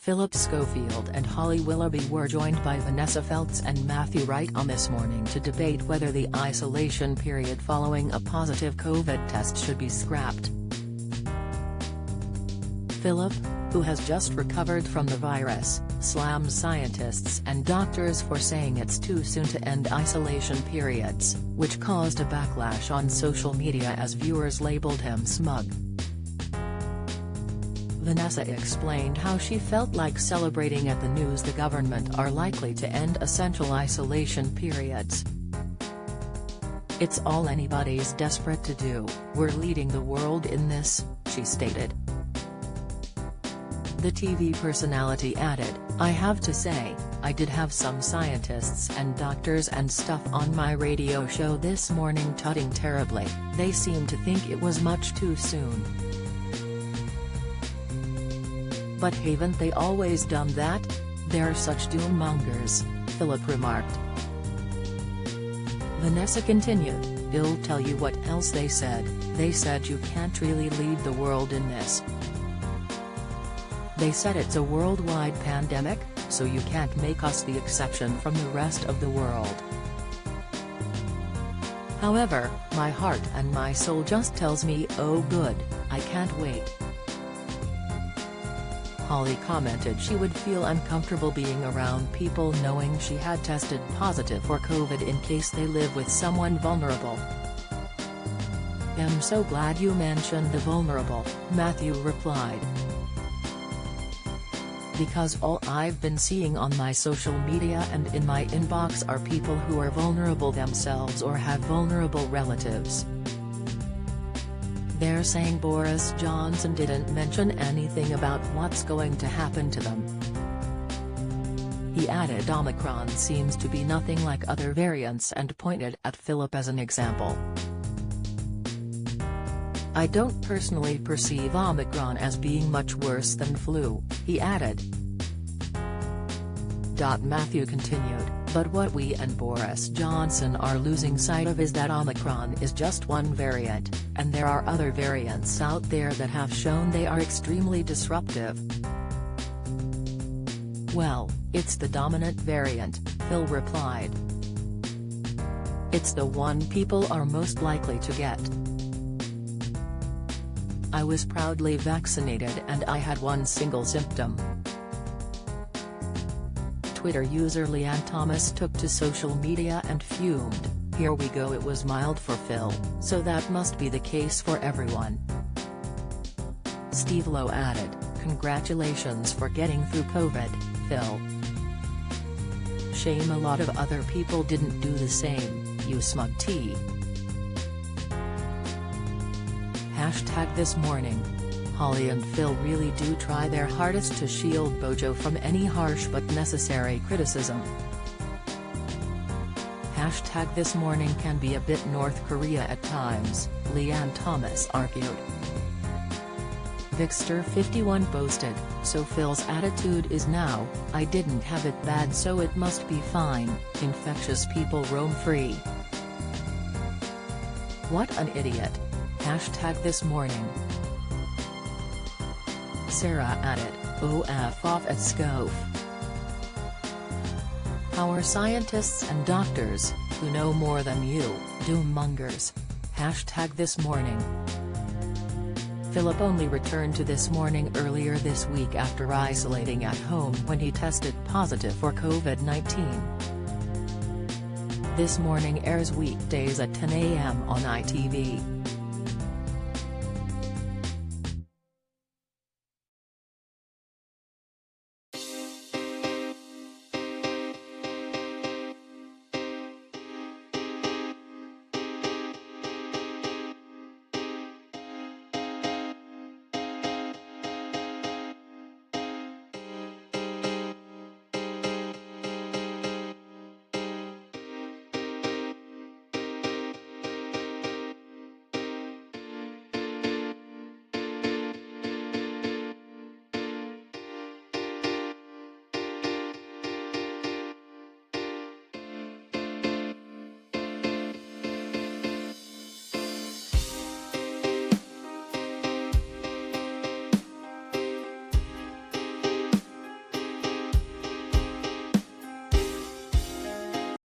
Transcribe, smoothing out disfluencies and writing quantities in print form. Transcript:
Phillip Schofield and Holly Willoughby were joined by Vanessa Feltz and Matthew Wright on This Morning to debate whether the isolation period following a positive COVID test should be scrapped. Phillip, who has just recovered from the virus, slams scientists and doctors for saying it's too soon to end isolation periods, which caused a backlash on social media as viewers labeled him smug. Vanessa explained how she felt like celebrating at the news the government are likely to end essential isolation periods. "It's all anybody's desperate to do, we're leading the world in this," she stated. The TV personality added, "I have to say, I did have some scientists and doctors and stuff on my radio show this morning tutting terribly. They seemed to think it was much too soon. But haven't they always done that? They're such doom mongers," Phillip remarked. Vanessa continued, "I'll tell you what else they said you can't really lead the world in this. They said it's a worldwide pandemic, so you can't make us the exception from the rest of the world. However, my heart and my soul just tells me, oh good, I can't wait." Holly commented she would feel uncomfortable being around people knowing she had tested positive for COVID in case they live with someone vulnerable. "I'm so glad you mentioned the vulnerable," Matthew replied. "Because all I've been seeing on my social media and in my inbox are people who are vulnerable themselves or have vulnerable relatives. They're saying Boris Johnson didn't mention anything about what's going to happen to them." He added Omicron seems to be nothing like other variants and pointed at Phillip as an example. "I don't personally perceive Omicron as being much worse than flu," he added. Matthew continued, "But what we and Boris Johnson are losing sight of is that Omicron is just one variant, and there are other variants out there that have shown they are extremely disruptive." "Well, it's the dominant variant," Phil replied. "It's the one people are most likely to get. I was proudly vaccinated and I had one single symptom." Twitter user Leanne Thomas took to social media and fumed, "Here we go, it was mild for Phil, so that must be the case for everyone." Steve Lowe added, "Congratulations for getting through COVID, Phil. Shame a lot of other people didn't do the same, you smug T." #ThisMorning. Holly and Phil really do try their hardest to shield Bojo from any harsh but necessary criticism. #ThisMorning can be a bit North Korea at times, Leanne Thomas argued. Vixter 51 boasted, "So Phil's attitude is now, I didn't have it bad so it must be fine, infectious people roam free. What an idiot. #ThisMorning. Sarah added, "Oh F off at Scof. Our scientists and doctors, who know more than you, doom mongers. #ThisMorning. Phillip only returned to This Morning earlier this week after isolating at home when he tested positive for COVID-19. This Morning airs weekdays at 10 a.m. on ITV.